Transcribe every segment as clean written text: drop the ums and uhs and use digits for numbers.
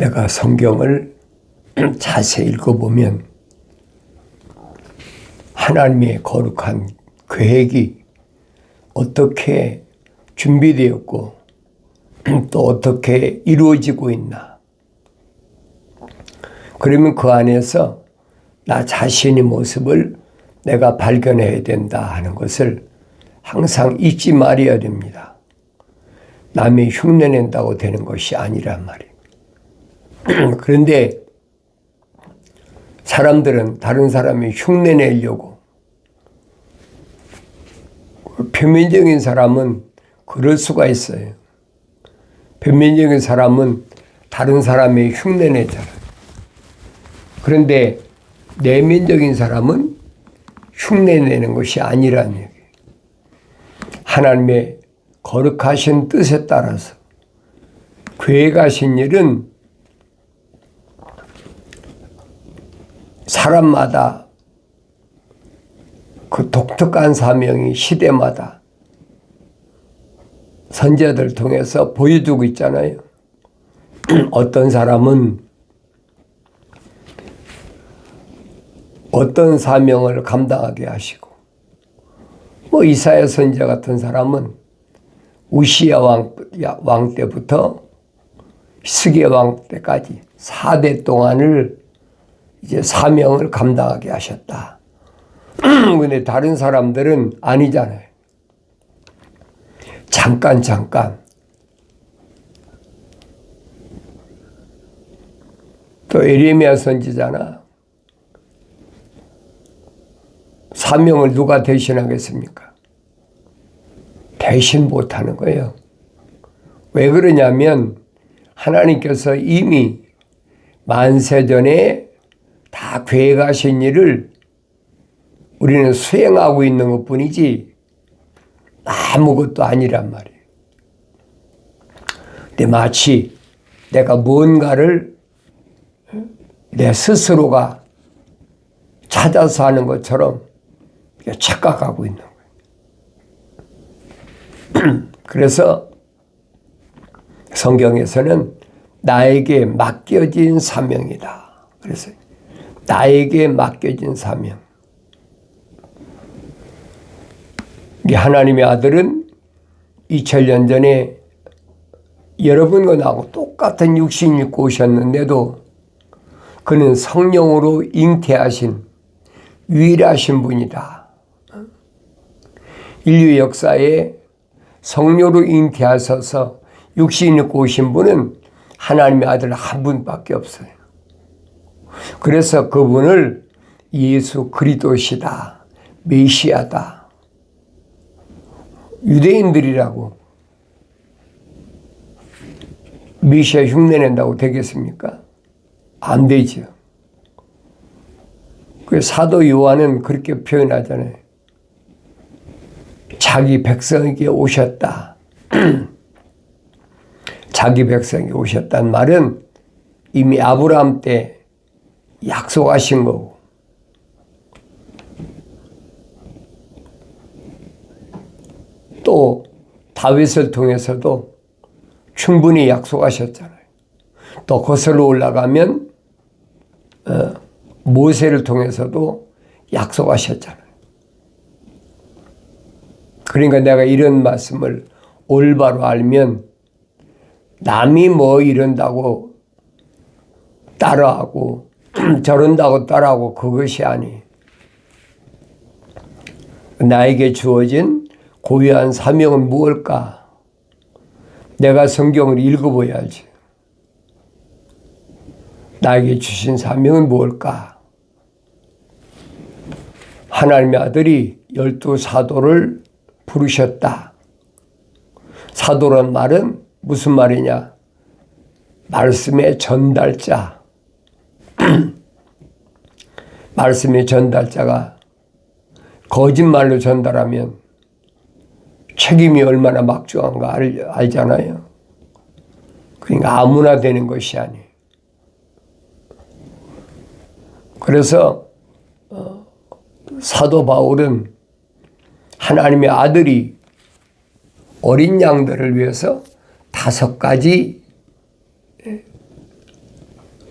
내가 성경을 자세히 읽어보면 하나님의 거룩한 계획이 어떻게 준비되었고 또 어떻게 이루어지고 있나. 그러면 그 안에서 나 자신의 모습을 내가 발견해야 된다 하는 것을 항상 잊지 말아야 됩니다. 남이 흉내낸다고 되는 것이 아니란 말이에요. 그런데 사람들은 다른 사람이 흉내내려고, 표면적인 사람은 그럴 수가 있어요. 표면적인 사람은 다른 사람이 흉내내잖아요. 그런데 내면적인 사람은 흉내내는 것이 아니라는 얘기예요. 하나님의 거룩하신 뜻에 따라서 계획하신 일은 사람마다 그 독특한 사명이 시대마다 선지자들 통해서 보여주고 있잖아요. 어떤 사람은 어떤 사명을 감당하게 하시고, 이사야 선지자 같은 사람은 우시야 왕 때부터 히스기야 왕 때까지 4대 동안을 이제 사명을 감당하게 하셨다. 근데 다른 사람들은 아니잖아요. 잠깐. 또 예레미야 선지자나 사명을 누가 대신하겠습니까? 대신 못하는 거예요. 왜 그러냐면 하나님께서 이미 만세전에 다 계획하신 일을 우리는 수행하고 있는 것뿐이지 아무것도 아니란 말이에요. 근데 마치 내가 무언가를 내 스스로가 찾아서 하는 것처럼 착각하고 있는 거예요. 그래서 성경에서는 나에게 맡겨진 사명이다. 그래서 나에게 맡겨진 사명. 하나님의 아들은 2000년 전에 여러분과 나하고 똑같은 육신을 입고 오셨는데도 그는 성령으로 잉태하신 유일하신 분이다. 인류 역사에 성령으로 잉태하셔서 육신을 입고 오신 분은 하나님의 아들 한 분밖에 없어요. 그래서 그분을 예수 그리스도시다, 메시아다. 유대인들이라고 메시아 흉내낸다고 되겠습니까? 안 되죠. 그 사도 요한은 그렇게 표현하잖아요. 자기 백성에게 오셨다. 자기 백성에게 오셨다는 말은 이미 아브라함 때 약속하신 거고, 또 다윗을 통해서도 충분히 약속하셨잖아요. 또 거슬러 올라가면 모세를 통해서도 약속하셨잖아요. 그러니까 내가 이런 말씀을 올바로 알면 남이 뭐 이런다고 따라하고 저런다고 따라하고 그것이 아니에요. 나에게 주어진 고유한 사명은 무엇일까? 내가 성경을 읽어봐야지. 나에게 주신 사명은 무엇일까? 하나님의 아들이 12사도를 부르셨다. 사도란 말은 무슨 말이냐? 말씀의 전달자. 말씀의 전달자가 거짓말로 전달하면 책임이 얼마나 막중한가 알잖아요. 그러니까 아무나 되는 것이 아니에요. 그래서 사도 바울은 하나님의 아들이 어린 양들을 위해서 5가지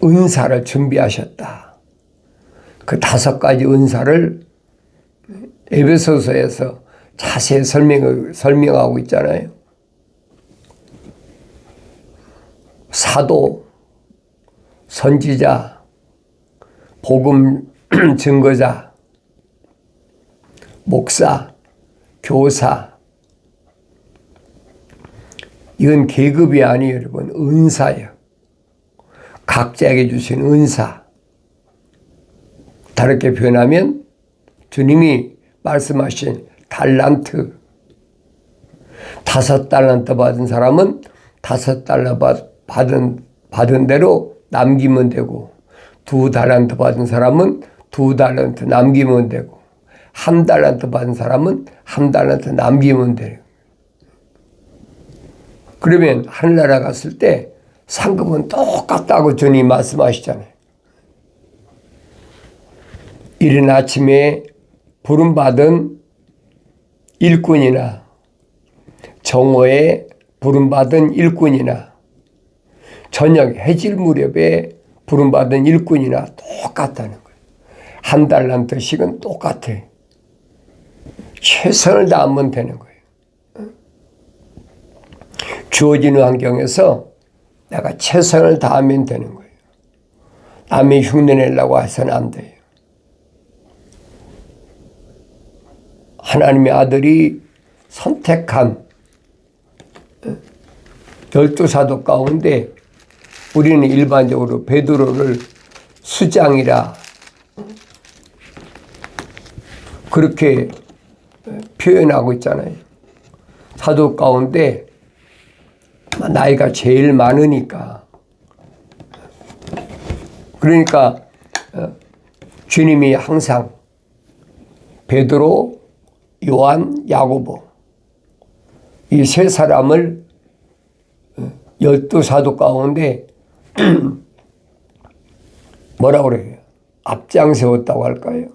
은사를 준비하셨다. 그 5가지 은사를 에베소서에서 자세히 설명하고 있잖아요. 사도, 선지자, 복음 증거자, 목사, 교사. 이건 계급이 아니에요, 여러분. 은사예요. 각자에게 주신 은사. 다르게 표현하면 주님이 말씀하신 달란트. 5달란트 받은 사람은 5달란트 받은 대로 남기면 되고, 2달란트 받은 사람은 2달란트 남기면 되고, 1달란트 받은 사람은 1달란트 남기면 돼요. 그러면 하늘나라 갔을 때 상급은 똑같다고 주님 말씀하시잖아요. 이른 아침에 부름받은 일꾼이나 정오에 부름받은 일꾼이나 저녁 해질 무렵에 부름받은 일꾼이나 똑같다는 거예요. 1달란트씩은 똑같아. 최선을 다하면 되는 거예요. 주어지는 환경에서 내가 최선을 다하면 되는 거예요. 남의 흉내내려고 해서는 안 돼요. 하나님의 아들이 선택한 12사도 가운데 우리는 일반적으로 베드로를 수장이라 그렇게 표현하고 있잖아요. 사도 가운데 나이가 제일 많으니까. 그러니까 주님이 항상 베드로, 요한, 야고보 이 3사람을 12사도 가운데 뭐라고 그래요? 앞장 세웠다고 할까요?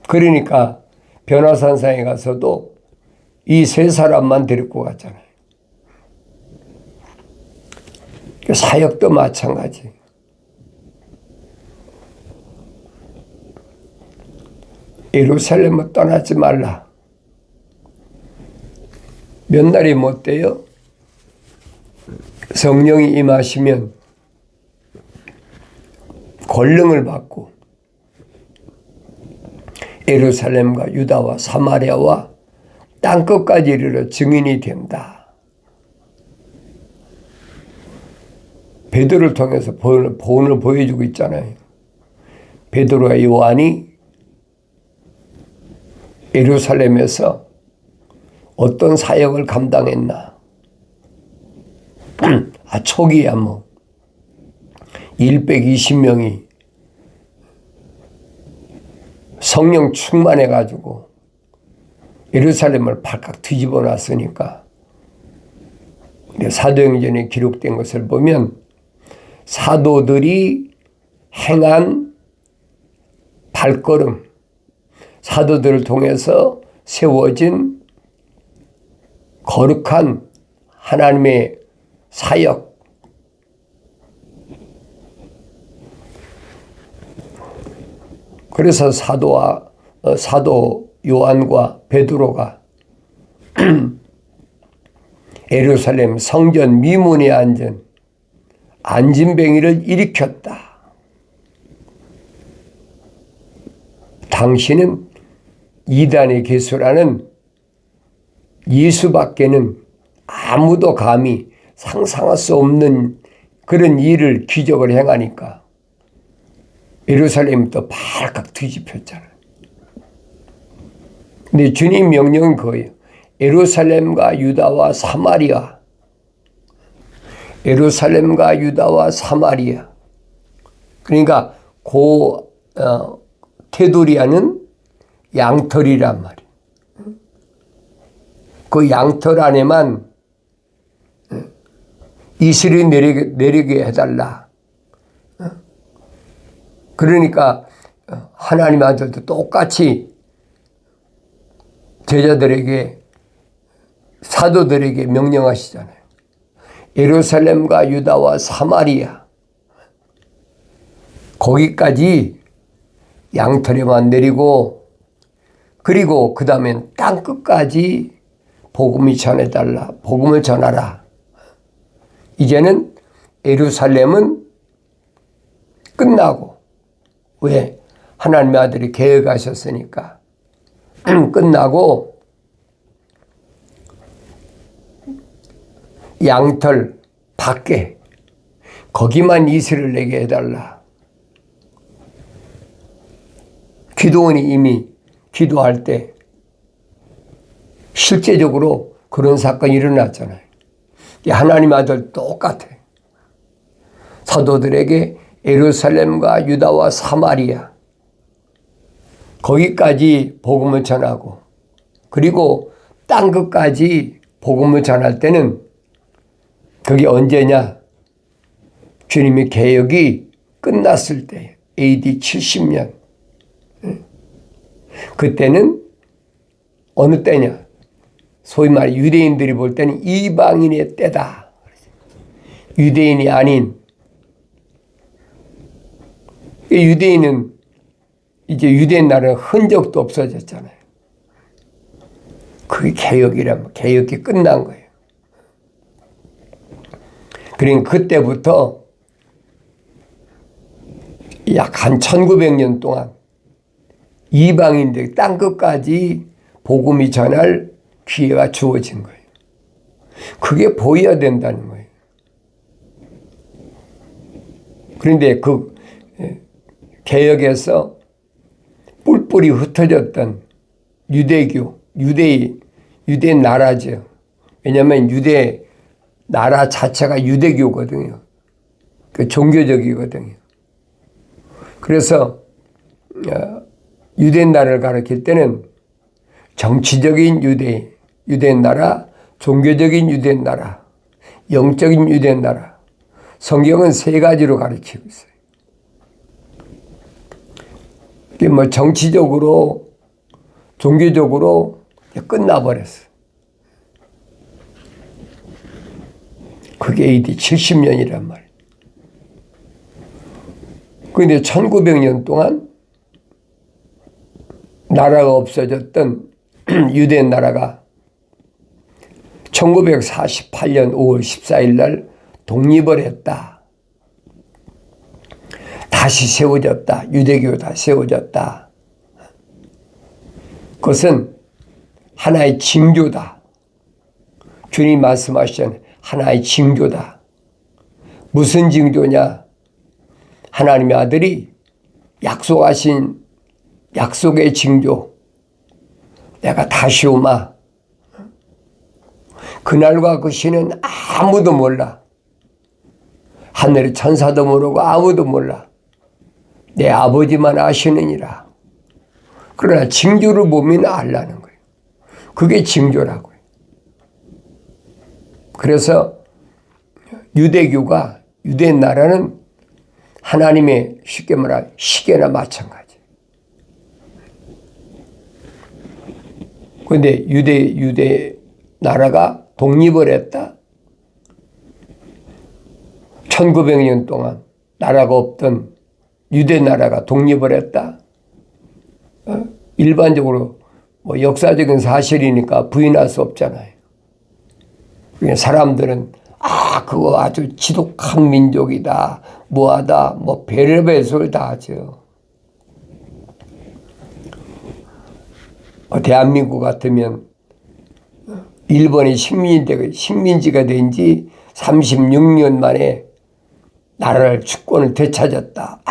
그러니까 변화산상에 가서도 이 3사람만 데리고 갔잖아요. 사역도 마찬가지. 예루살렘을 떠나지 말라. 몇 날이 못 돼요? 성령이 임하시면 권능을 받고 예루살렘과 유다와 사마리아와 땅끝까지 이르러 증인이 된다. 베드로를 통해서 본을 보여주고 있잖아요. 베드로와 요한이 예루살렘에서 어떤 사역을 감당했나. 초기야 120명이 성령 충만해가지고 예루살렘을 발칵 뒤집어 놨으니까. 사도행전에 기록된 것을 보면 사도들이 행한 발걸음, 사도들을 통해서 세워진 거룩한 하나님의 사역, 그래서 사도 요한과 베드로가 예루살렘 성전 미문에 앉은 안진뱅이를 일으켰다. 당신은 이단의 개수라는 예수밖에는 아무도 감히 상상할 수 없는 그런 일을, 기적을 행하니까 예루살렘부터 발칵 뒤집혔잖아요. 근데 주님 명령은 그거예요. 예루살렘과 유다와 사마리아. 예루살렘과 유다와 사마리아. 그러니까 테두리아는 양털이란 말이에요. 그 양털 안에만 이슬이 내리게 해달라. 그러니까 하나님 아들도 똑같이 제자들에게, 사도들에게 명령하시잖아요. 예루살렘과 유다와 사마리아. 거기까지 양털에만 내리고, 그리고 그 다음엔 땅 끝까지 복음이 전해달라. 복음을 전하라. 이제는 예루살렘은 끝나고, 왜? 하나님의 아들이 계획하셨으니까. 끝나고 양털 밖에 거기만 이슬을 내게 해달라. 기도원이 이미 기도할 때 실제적으로 그런 사건이 일어났잖아요. 하나님 아들 똑같아. 사도들에게 예루살렘과 유다와 사마리아 거기까지 복음을 전하고, 그리고 땅 끝까지 복음을 전할 때는 그게 언제냐? 주님의 개혁이 끝났을 때, AD 70년. 그때는 어느 때냐? 소위 말해 유대인들이 볼 때는 이방인의 때다. 유대인이 아닌, 유대인은 이제 유대인 나라는 흔적도 없어졌잖아요. 그게 개혁이라면 개혁이 끝난 거예요. 그러니까 그때부터 약 한 1900년 동안 이방인들 땅 끝까지 복음이 전할 기회가 주어진 거예요. 그게 보여야 된다는 거예요. 그런데 그 개혁에서 뿔뿔이 흩어졌던 유대교, 유대 나라죠. 왜냐하면 유대 나라 자체가 유대교거든요. 그 종교적이거든요. 그래서 유대 나라를 가리킬 때는 정치적인 유대 나라, 종교적인 유대 나라, 영적인 유대 나라. 성경은 세 가지로 가르치고 있어요. 이게 뭐 정치적으로, 종교적으로 끝나버렸어요. 그게 AD 70년이란 말이에요. 그런데 1900년 동안 나라가 없어졌던 유대 나라가 1948년 5월 14일 날 독립을 했다. 다시 세워졌다. 유대교가 세워졌다. 그것은 하나의 징조다. 주님 말씀하신 하나의 징조다. 무슨 징조냐? 하나님의 아들이 약속하신 약속의 징조. 내가 다시 오마. 그날과 그 시는 아무도 몰라. 하늘의 천사도 모르고 아무도 몰라. 내 아버지만 아시느니라. 그러나 징조를 보면 알라는 거예요. 그게 징조라고요. 그래서 유대교가, 유대 나라는 하나님의 쉽게 말하면 시계나 마찬가지. 그런데 유대 나라가 독립을 했다. 1900년 동안 나라가 없던 유대 나라가 독립을 했다. 일반적으로 뭐 역사적인 사실이니까 부인할 수 없잖아요. 사람들은 그거 아주 지독한 민족이다, 뭐하다, 뭐 별의별 소리를 다 하죠. 대한민국 같으면 일본이 식민지가 된 지 36년 만에 나라를 주권을 되찾았다.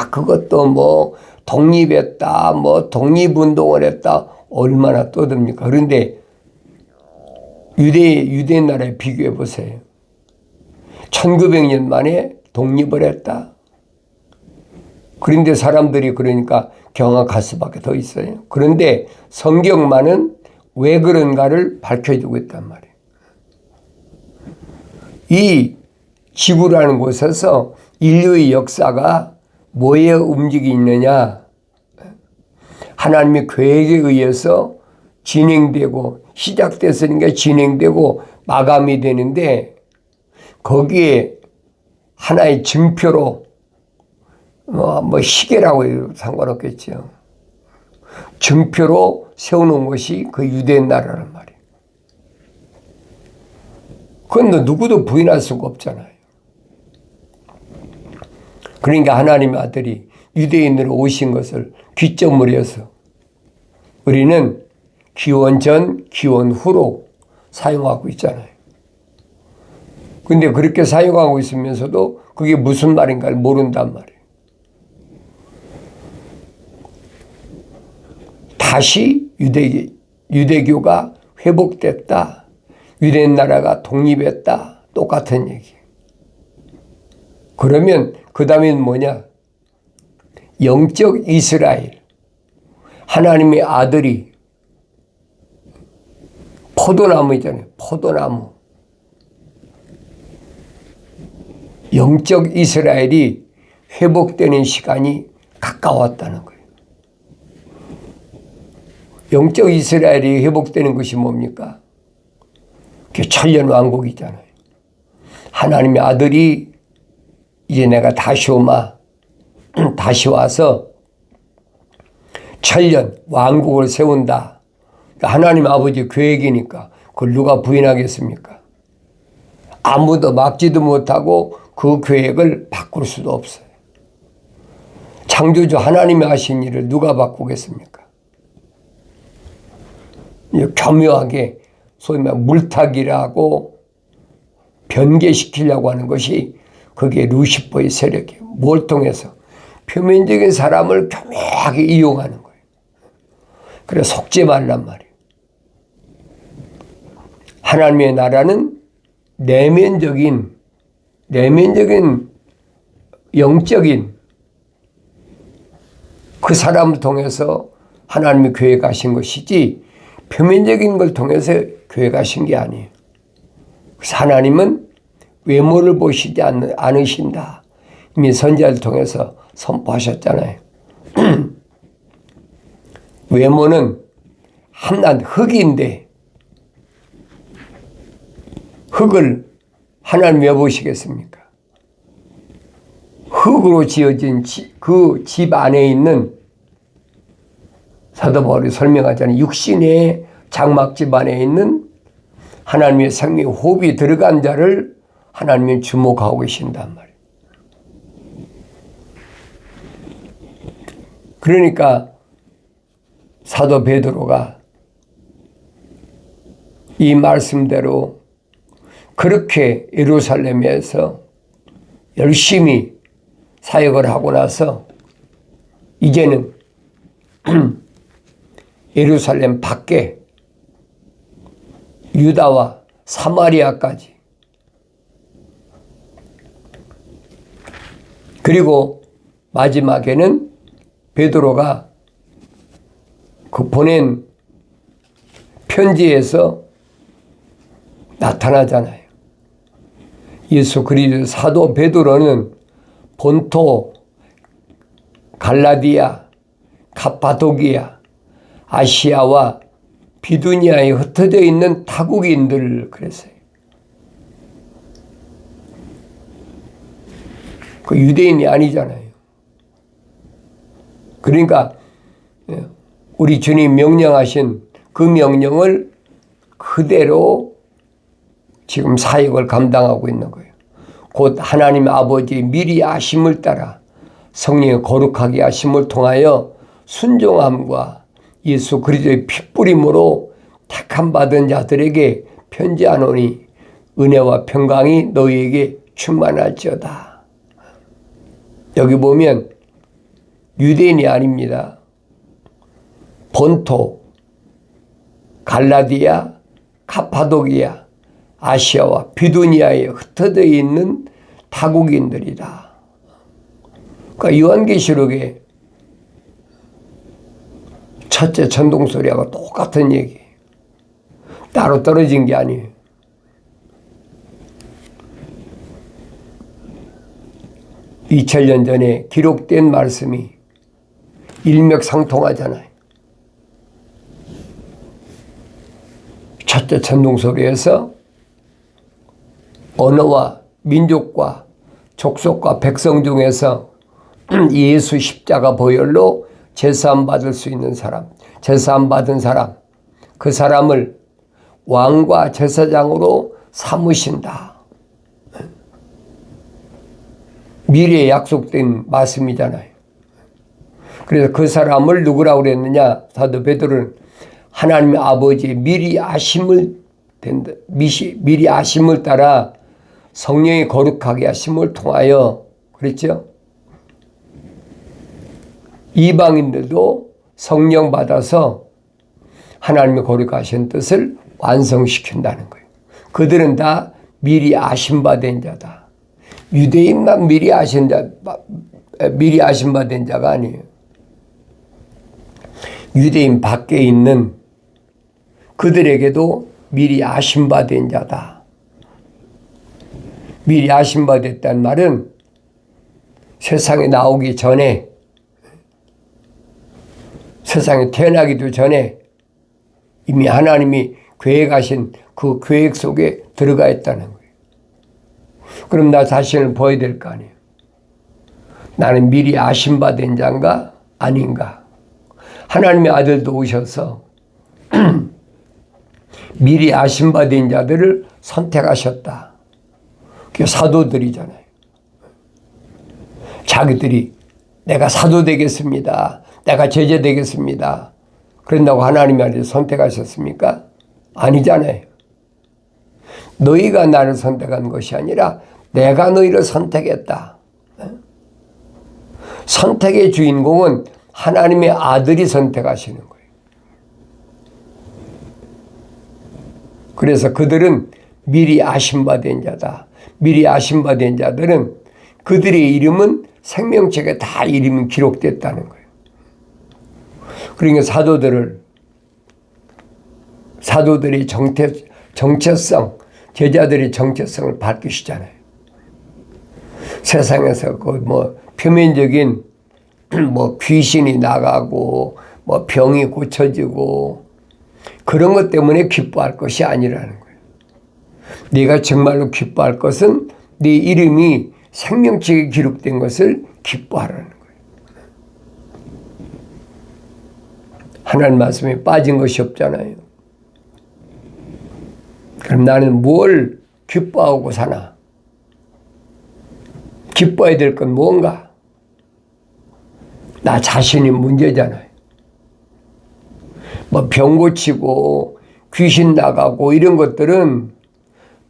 그것도 뭐 독립했다, 뭐 독립운동을 했다. 얼마나 떠듭니까? 그런데 유대 나라에 비교해 보세요. 1900년 만에 독립을 했다. 그런데 사람들이 그러니까 경악할 수밖에 더 있어요. 그런데 성경만은 왜 그런가를 밝혀주고 있단 말이에요. 이 지구라는 곳에서 인류의 역사가 뭐에 움직이느냐? 하나님의 계획에 의해서 진행되고, 시작됐으니까 진행되고 마감이 되는데, 거기에 하나의 증표로 뭐 시계라고 해도 상관없겠죠. 증표로 세우는 것이 그 유대 나라란 말이에요. 그건 누구도 부인할 수가 없잖아요. 그러니까 하나님의 아들이 유대인으로 오신 것을 기점으로 해서 우리는 기원 전, 기원 후로 사용하고 있잖아요. 근데 그렇게 사용하고 있으면서도 그게 무슨 말인가를 모른단 말이에요. 다시 유대교가 회복됐다. 유대 나라가 독립했다. 똑같은 얘기예요. 그러면 그 다음엔 뭐냐? 영적 이스라엘. 하나님의 아들이 포도나무이잖아요. 포도나무. 영적 이스라엘이 회복되는 시간이 가까웠다는 거예요. 영적 이스라엘이 회복되는 것이 뭡니까? 그게 천년 왕국이잖아요. 하나님의 아들이 이제 내가 다시 오마, 다시 와서 천년 왕국을 세운다. 하나님 아버지 계획이니까 그걸 누가 부인하겠습니까? 아무도 막지도 못하고 그 계획을 바꿀 수도 없어요. 창조주 하나님이 하신 일을 누가 바꾸겠습니까? 교묘하게 소위 말해 물타기라고 변개시키려고 하는 것이 그게 루시퍼의 세력이에요. 뭘 통해서? 표면적인 사람을 교묘하게 이용하는 거예요. 그래 속지 말란 말이에요. 하나님의 나라는 내면적인 영적인 그 사람을 통해서 하나님이 계획하신 것이지 표면적인 걸 통해서 계획하신 게 아니에요. 그래서 하나님은 외모를 보시지 않으신다. 이미 선지자를 통해서 선포하셨잖아요. 외모는 한낱 흙인데 흙을 하나님 왜 보시겠습니까? 흙으로 지어진 그 집 안에 있는 사도 바울이 설명하잖아요. 육신의 장막집 안에 있는 하나님의 생명의 호흡이 들어간 자를 하나님이 주목하고 계신단 말이에요. 그러니까 사도 베드로가 이 말씀대로 그렇게 예루살렘에서 열심히 사역을 하고 나서 이제는 예루살렘 밖에 유다와 사마리아까지 그리고 마지막에는 베드로가 그 보낸 편지에서 나타나잖아요. 예수 그리스도 사도 베드로는 본토, 갈라디아, 갑바도기아, 아시아와 비두니아에 흩어져 있는 타국인들 그랬어요. 그 유대인이 아니잖아요. 그러니까 우리 주님 명령하신 그 명령을 그대로 지금 사역을 감당하고 있는 거예요. 곧 하나님 아버지의 미리 아심을 따라 성령의 거룩하게 하심을 통하여 순종함과 예수 그리스도의 핏뿌림으로 택함 받은 자들에게 편지하노니 은혜와 평강이 너희에게 충만할지어다. 여기 보면 유대인이 아닙니다. 본토, 갈라디아, 카파도기아, 아시아와 비두니아에 흩어져 있는 타국인들이다. 그러니까 요한계시록에 첫째 천둥소리하고 똑같은 얘기예요. 따로 떨어진 게 아니에요. (2000년) 전에 기록된 말씀이 일맥상통하잖아요. 첫째 천둥소리에서 언어와 민족과 족속과 백성 중에서 예수 십자가 보혈로 제사함 받을 수 있는 사람, 제사함 받은 사람, 그 사람을 왕과 제사장으로 삼으신다. 미래에 약속된 말씀이잖아요. 그래서 그 사람을 누구라고 그랬느냐? 사도 베드로는 하나님의 아버지의 미리 아심을 따라 성령의 거룩하게 하심을 통하여, 그랬죠? 이방인들도 성령 받아서 하나님의 거룩하신 뜻을 완성시킨다는 거예요. 그들은 다 미리 아심받은 자다. 유대인만 미리 아심받은 자가 아니에요. 유대인 밖에 있는 그들에게도 미리 아심받은 자다. 미리 아심받았다는 말은 세상에 나오기 전에, 세상에 태어나기도 전에 이미 하나님이 계획하신 그 계획 속에 들어가 있다는 거예요. 그럼 나 자신을 보아야 될 거 아니에요. 나는 미리 아심받은 자인가 아닌가. 하나님의 아들도 오셔서 미리 아심받은 자들을 선택하셨다. 그게 사도들이잖아요. 자기들이 내가 사도 되겠습니다. 내가 제자 되겠습니다. 그런다고 하나님이 아들 선택하셨습니까? 아니잖아요. 너희가 나를 선택한 것이 아니라 내가 너희를 선택했다. 선택의 주인공은 하나님의 아들이 선택하시는 거예요. 그래서 그들은 미리 아심받은 자다. 미리 아심받은 자들은 그들의 이름은 생명책에 다 이름이 기록됐다는 거예요. 그러니까 사도들의 정체성, 제자들의 정체성을 밝히시잖아요. 세상에서 표면적인 귀신이 나가고 병이 고쳐지고 그런 것 때문에 기뻐할 것이 아니라는 거예요. 네가 정말로 기뻐할 것은 네 이름이 생명책에 기록된 것을 기뻐하라는 거예요. 하나님 말씀에 빠진 것이 없잖아요. 그럼 나는 뭘 기뻐하고 사나? 기뻐해야 될 건 뭔가? 나 자신이 문제잖아요. 병 고치고 귀신 나가고 이런 것들은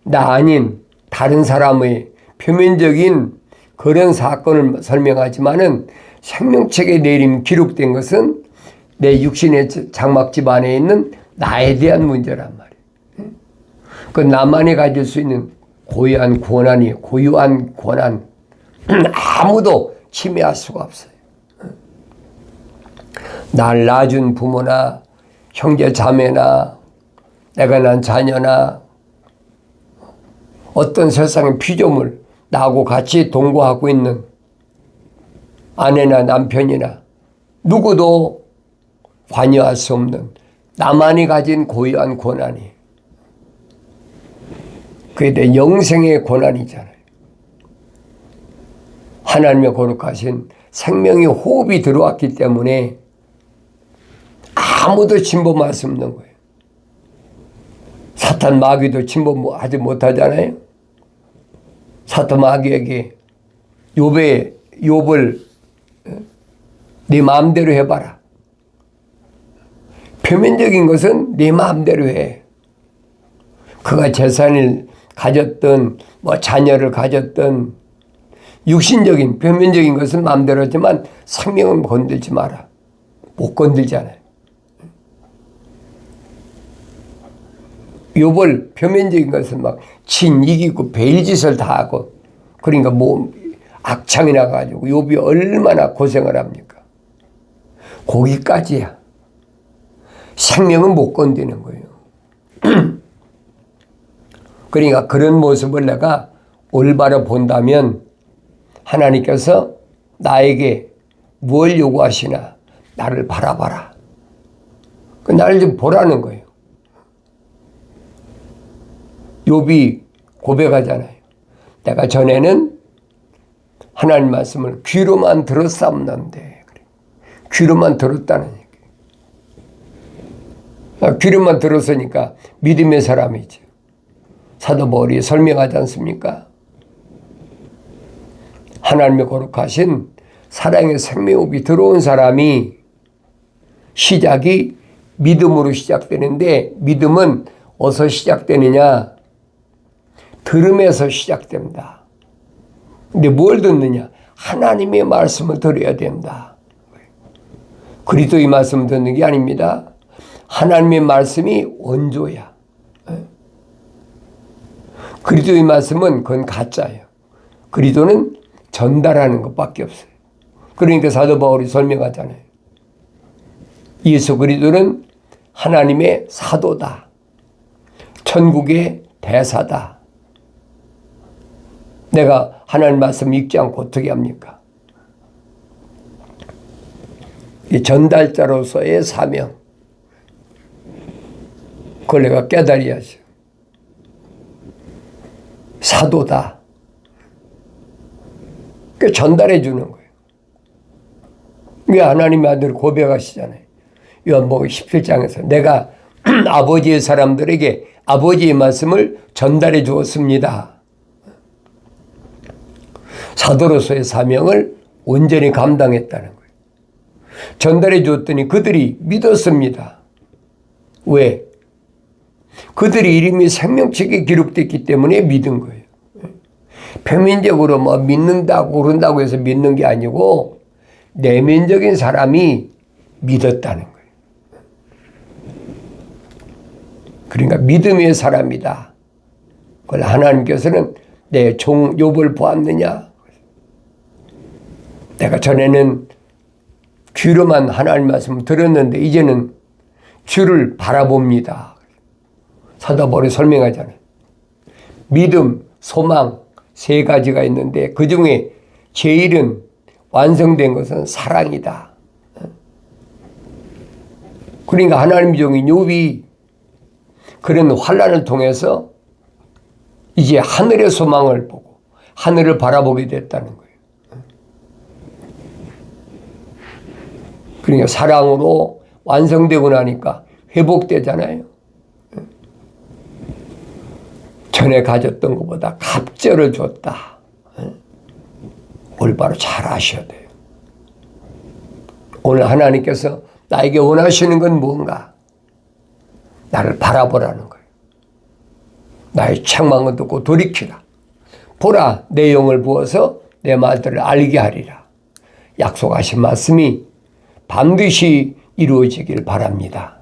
나 아닌 다른 사람의 표면적인 그런 사건을 설명하지만은 생명책에 내 이름이 기록된 것은 내 육신의 장막집 안에 있는 나에 대한 문제란 말이에요. 그 나만이 가질 수 있는 고유한 권한 아무도 침해할 수가 없어요. 날 낳아준 부모나 형제 자매나 내가 낳은 자녀나 어떤 세상의 피조물, 나하고 같이 동거하고 있는 아내나 남편이나 누구도 관여할 수 없는 나만이 가진 고유한 권한이, 그에 대해 영생의 권한이잖아요. 하나님의 거룩하신 생명의 호흡이 들어왔기 때문에 아무도 침범할 수 없는 거예요. 사탄 마귀도 침범하지 못하잖아요. 사탄 마귀에게 욥을 네 마음대로 해봐라. 표면적인 것은 네 마음대로 해. 그가 재산을 가졌든 자녀를 가졌든 육신적인 표면적인 것은 마음대로 하지만 생명은 건들지 마라. 못 건들잖아요. 욥을 표면적인 것은 이기고 베일짓을 다 하고, 그러니까 악창이 나가지고 욥이 얼마나 고생을 합니까? 거기까지야. 생명은 못 건드는 거예요. 그러니까 그런 모습을 내가 올바로 본다면 하나님께서 나에게 뭘 요구하시나? 나를 바라봐라. 나를 좀 보라는 거예요. 욥이 고백하잖아요. 내가 전에는 하나님 말씀을 귀로만 들었사옵는데, 귀로만 들었다는 얘기예요. 귀로만 들었으니까 믿음의 사람이죠. 사도 바울이 설명하지 않습니까? 하나님의 거룩하신 사랑의 생명호흡이 들어온 사람이 시작이 믿음으로 시작되는데, 믿음은 어디서 시작되느냐? 들음에서 시작됩니다. 근데 뭘 듣느냐? 하나님의 말씀을 들어야 된다. 그리스도의 말씀을 듣는 게 아닙니다. 하나님의 말씀이 원조야. 그리스도의 말씀은 그건 가짜예요. 그리스도는 전달하는 것밖에 없어요. 그러니까 사도 바울이 설명하잖아요. 예수 그리스도는 하나님의 사도다. 천국의 대사다. 내가 하나님 말씀 읽지 않고 어떻게 합니까? 이 전달자로서의 사명. 그걸 내가 깨달아야죠. 사도다. 그 전달해 주는 거예요. 이게 하나님의 아들 고백하시잖아요. 요한복음 17장에서 내가 아버지의 사람들에게 아버지의 말씀을 전달해 주었습니다. 사도로서의 사명을 온전히 감당했다는 거예요. 전달해 주었더니 그들이 믿었습니다. 왜? 그들의 이름이 생명책에 기록됐기 때문에 믿은 거예요. 표면적으로 뭐 믿는다고 그런다고 해서 믿는 게 아니고 내면적인 사람이 믿었다는 거예요. 그러니까 믿음의 사람이다. 그걸 하나님께서는 내 종 욥을 보았느냐? 내가 전에는 귀로만 하나님 말씀을 들었는데 이제는 주를 바라봅니다. 사도 바울이 설명하잖아요. 믿음, 소망 세 가지가 있는데 그 중에 제일은 완성된 것은 사랑이다. 그러니까 하나님 종인 욥이 그런 환난을 통해서 이제 하늘의 소망을 보고 하늘을 바라보게 됐다는 거예요. 그러니까 사랑으로 완성되고 나니까 회복되잖아요. 전에 가졌던 것보다 갑절을 줬다. 올바로 잘 아셔야 돼요. 오늘 하나님께서 나에게 원하시는 건 뭔가? 나를 바라보라는 거예요. 나의 책망을 듣고 돌이키라. 보라, 내 영을 부어서 내 말들을 알게 하리라. 약속하신 말씀이 반드시 이루어지길 바랍니다.